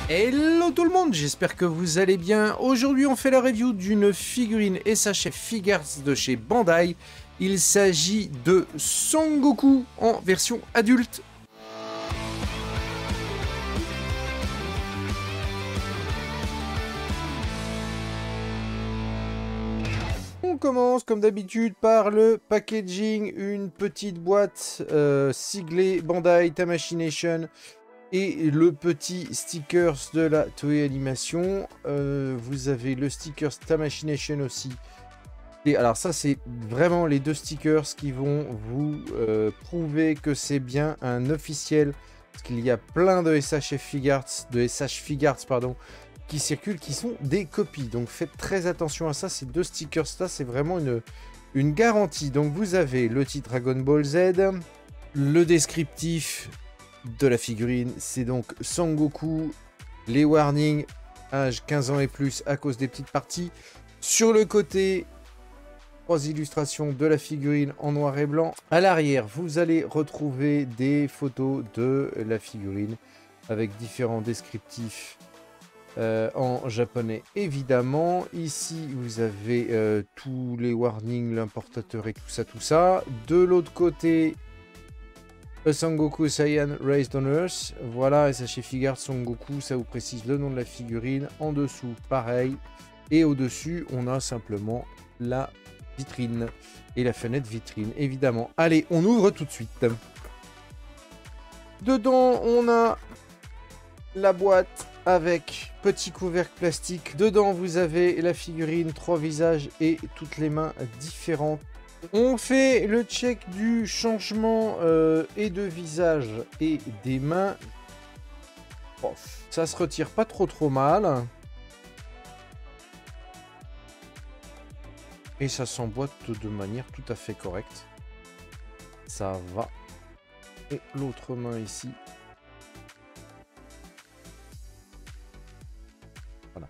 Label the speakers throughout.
Speaker 1: Hello tout le monde, j'espère que vous allez bien. Aujourd'hui on fait la review d'une figurine SHF Figuarts de chez Bandai. Il s'agit de Son Goku en version adulte. On commence comme d'habitude par le packaging, une petite boîte siglée Bandai Tamashii Nation. Et le petit stickers de la Toei Animation. Vous avez le stickers Tamashii Nation aussi. Et alors ça, c'est vraiment les deux stickers qui vont vous prouver que c'est bien un officiel. Parce qu'il y a plein de SHF Figuarts, pardon, qui circulent, qui sont des copies. Donc faites très attention à ça. Ces deux stickers-là, c'est vraiment une garantie. Donc vous avez le titre Dragon Ball Z, le descriptif de la figurine, c'est donc Son Goku, les warnings, âge 15 ans et plus à cause des petites parties. Sur le côté, 3 illustrations de la figurine en noir et blanc. À l'arrière, vous allez retrouver des photos de la figurine avec différents descriptifs en japonais évidemment. Ici, vous avez tous les warnings, l'importateur et tout ça. De l'autre côté, Son Goku Saiyan Raised on Earth. Voilà, SHF Figuarts Son Goku, ça vous précise le nom de la figurine. En dessous, pareil. Et au-dessus, on a simplement la vitrine. Et la fenêtre vitrine, évidemment. Allez, on ouvre tout de suite. Dedans, on a la boîte avec petit couvercle plastique. Dedans, vous avez la figurine, 3 visages et toutes les mains différentes. On fait le check du changement et de visage et des mains. Oh, ça se retire pas trop mal. Et ça s'emboîte de manière tout à fait correcte. Ça va. Et l'autre main ici. Voilà.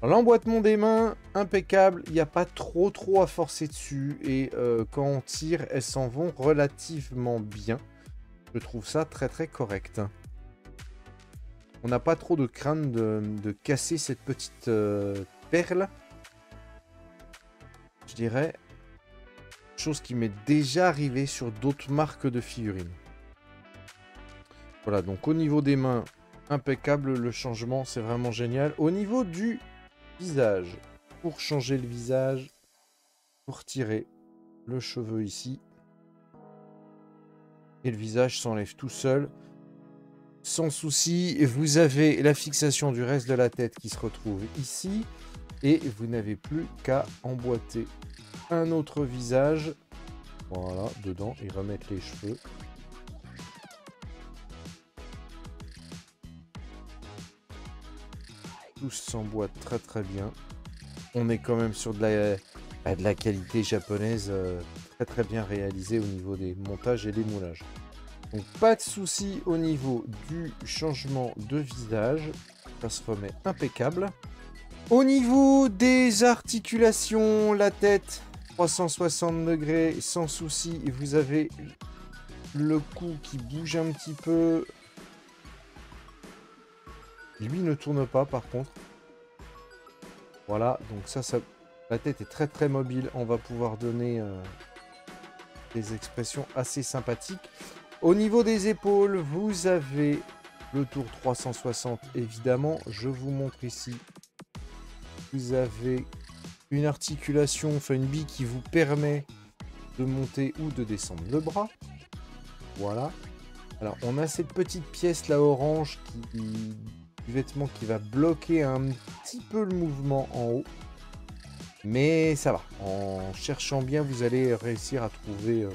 Speaker 1: L'emboîtement des mains, impeccable, il n'y a pas trop à forcer dessus et quand on tire, elles s'en vont relativement bien. Je trouve ça très correct. On n'a pas trop de crainte de casser cette petite perle. Je dirais, chose qui m'est déjà arrivée sur d'autres marques de figurines. Voilà, donc au niveau des mains, impeccable, le changement, c'est vraiment génial. Au niveau du visage, pour changer le visage, pour tirer le cheveu ici, et le visage s'enlève tout seul, sans souci. Vous avez la fixation du reste de la tête qui se retrouve ici, et vous n'avez plus qu'à emboîter un autre visage, voilà, dedans, et remettre les cheveux. Tout s'emboîte très bien. On est quand même sur de la qualité japonaise très bien réalisée au niveau des montages et des moulages. Donc pas de souci au niveau du changement de visage. Ça se remet impeccable. Au niveau des articulations, la tête, 360 degrés, sans souci. Vous avez le cou qui bouge un petit peu. Lui ne tourne pas par contre. Voilà, donc ça la tête est très mobile. On va pouvoir donner des expressions assez sympathiques. Au niveau des épaules, vous avez le tour 360 évidemment. Je vous montre ici. Vous avez une articulation, enfin une bille qui vous permet de monter ou de descendre le bras. Voilà. Alors on a cette petite pièce là orange du vêtement qui va bloquer un petit peu le mouvement en haut. Mais ça va. En cherchant bien, vous allez réussir à trouver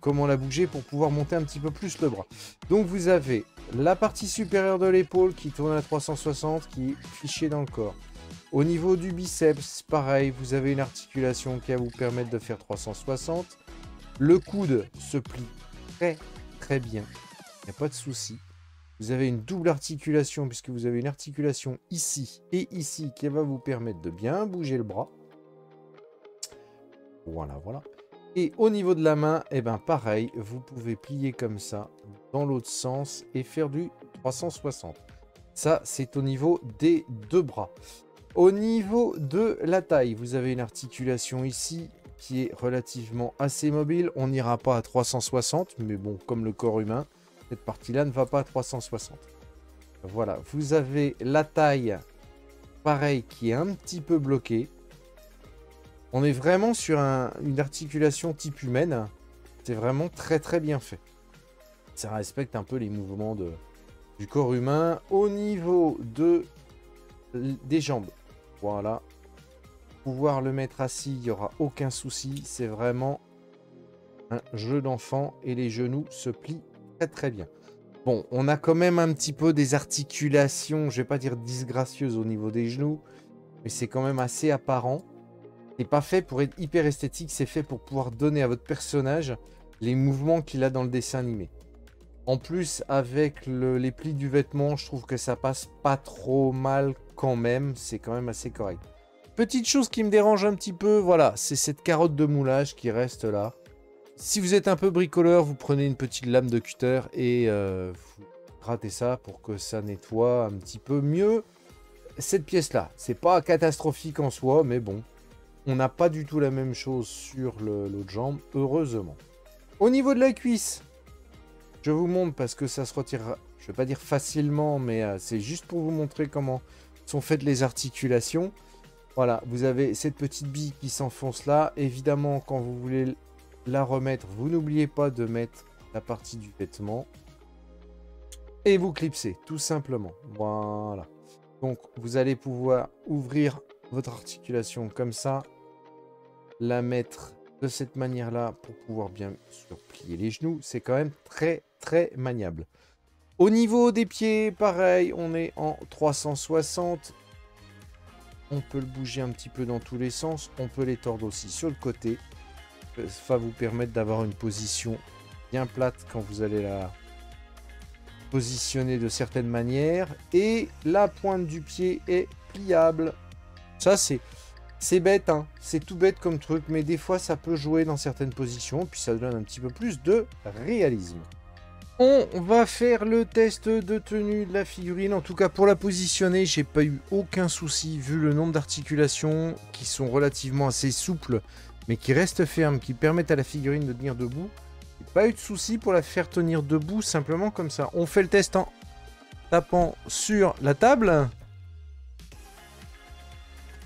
Speaker 1: comment la bouger pour pouvoir monter un petit peu plus le bras. Donc vous avez la partie supérieure de l'épaule qui tourne à 360, qui est fichée dans le corps. Au niveau du biceps, pareil, vous avez une articulation qui va vous permettre de faire 360. Le coude se plie très bien. Il n'y a pas de souci. Vous avez une double articulation puisque vous avez une articulation ici et ici qui va vous permettre de bien bouger le bras. Voilà. Et au niveau de la main, et ben pareil, vous pouvez plier comme ça dans l'autre sens et faire du 360. Ça, c'est au niveau des deux bras. Au niveau de la taille, vous avez une articulation ici qui est relativement assez mobile. On n'ira pas à 360, mais bon, comme le corps humain, cette partie-là ne va pas à 360. Voilà, vous avez la taille, pareil, qui est un petit peu bloquée. On est vraiment sur une articulation type humaine. C'est vraiment très très bien fait. Ça respecte un peu les mouvements du corps humain. Au niveau des jambes, voilà. Pouvoir le mettre assis, il n'y aura aucun souci. C'est vraiment un jeu d'enfant et les genoux se plient très très bien. Bon, on a quand même un petit peu des articulations, je vais pas dire disgracieuses au niveau des genoux, mais c'est quand même assez apparent. C'est pas fait pour être hyper esthétique, c'est fait pour pouvoir donner à votre personnage les mouvements qu'il a dans le dessin animé. En plus, avec les plis du vêtement, je trouve que ça passe pas trop mal quand même. C'est quand même assez correct. Petite chose qui me dérange un petit peu, voilà, c'est cette carotte de moulage qui reste là. Si vous êtes un peu bricoleur, vous prenez une petite lame de cutter et vous grattez ça pour que ça nettoie un petit peu mieux cette pièce-là. C'est pas catastrophique en soi, mais bon, on n'a pas du tout la même chose sur l'autre jambe, heureusement. Au niveau de la cuisse, je vous montre parce que ça se retire, je ne vais pas dire facilement, mais c'est juste pour vous montrer comment sont faites les articulations. Voilà, vous avez cette petite bille qui s'enfonce là. Évidemment, quand vous voulez la remettre, vous n'oubliez pas de mettre la partie du vêtement. Et vous clipsez, tout simplement. Voilà. Donc, vous allez pouvoir ouvrir votre articulation comme ça. La mettre de cette manière-là pour pouvoir bien sûr plier les genoux. C'est quand même très, très maniable. Au niveau des pieds, pareil, on est en 360. On peut le bouger un petit peu dans tous les sens. On peut les tordre aussi sur le côté. Ça va vous permettre d'avoir une position bien plate quand vous allez la positionner de certaines manières. Et la pointe du pied est pliable. Ça, c'est bête, hein. C'est tout bête comme truc, mais des fois, ça peut jouer dans certaines positions. Puis ça donne un petit peu plus de réalisme. On va faire le test de tenue de la figurine. En tout cas, pour la positionner, j'ai pas eu aucun souci vu le nombre d'articulations qui sont relativement assez souples, mais qui restent fermes, qui permettent à la figurine de tenir debout. J'ai pas eu de souci pour la faire tenir debout, simplement comme ça. On fait le test en tapant sur la table.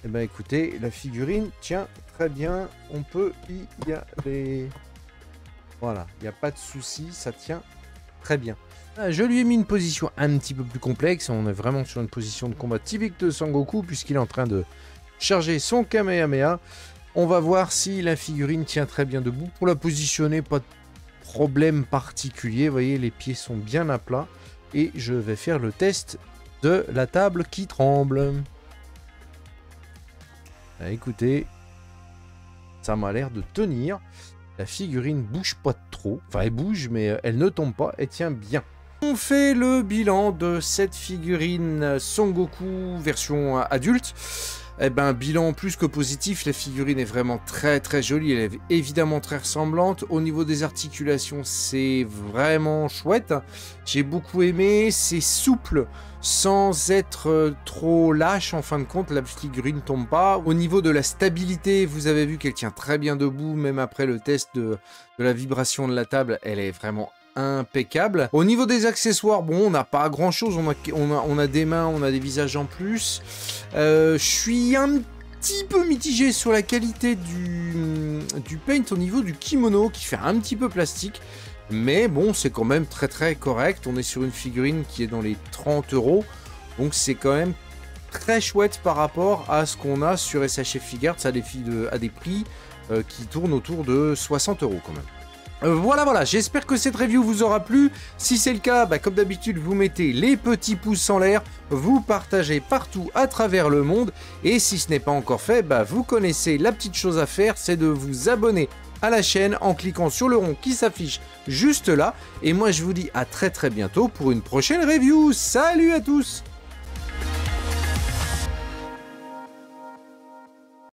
Speaker 1: Et ben écoutez, la figurine tient très bien. On peut y aller. Voilà, il n'y a pas de souci, ça tient très bien. Je lui ai mis une position un petit peu plus complexe. On est vraiment sur une position de combat typique de Sangoku, puisqu'il est en train de charger son Kamehameha. On va voir si la figurine tient très bien debout. Pour la positionner, pas de problème particulier. Vous voyez, les pieds sont bien à plat. Et je vais faire le test de la table qui tremble. Écoutez, ça m'a l'air de tenir. La figurine bouge pas trop. Enfin, elle bouge, mais elle ne tombe pas. Elle tient bien. On fait le bilan de cette figurine Sangoku version adulte. Eh ben, bilan plus que positif. La figurine est vraiment très très jolie. Elle est évidemment très ressemblante. Au niveau des articulations, c'est vraiment chouette. J'ai beaucoup aimé. C'est souple sans être trop lâche. En fin de compte, la figurine ne tombe pas. Au niveau de la stabilité, vous avez vu qu'elle tient très bien debout. Même après le test de la vibration de la table, elle est vraiment impeccable. Au niveau des accessoires, bon, on n'a pas grand chose. On a des mains, on a des visages en plus. Je suis un petit peu mitigé sur la qualité du paint au niveau du kimono qui fait un petit peu plastique. Mais bon, c'est quand même très très correct. On est sur une figurine qui est dans les 30 €. Donc c'est quand même très chouette par rapport à ce qu'on a sur SHF Figuarts à des prix qui tournent autour de 60 € quand même. Voilà, j'espère que cette review vous aura plu. Si c'est le cas, comme d'habitude, vous mettez les petits pouces en l'air, vous partagez partout à travers le monde. Et si ce n'est pas encore fait, vous connaissez la petite chose à faire, c'est de vous abonner à la chaîne en cliquant sur le rond qui s'affiche juste là. Et moi, je vous dis à très très bientôt pour une prochaine review. Salut à tous!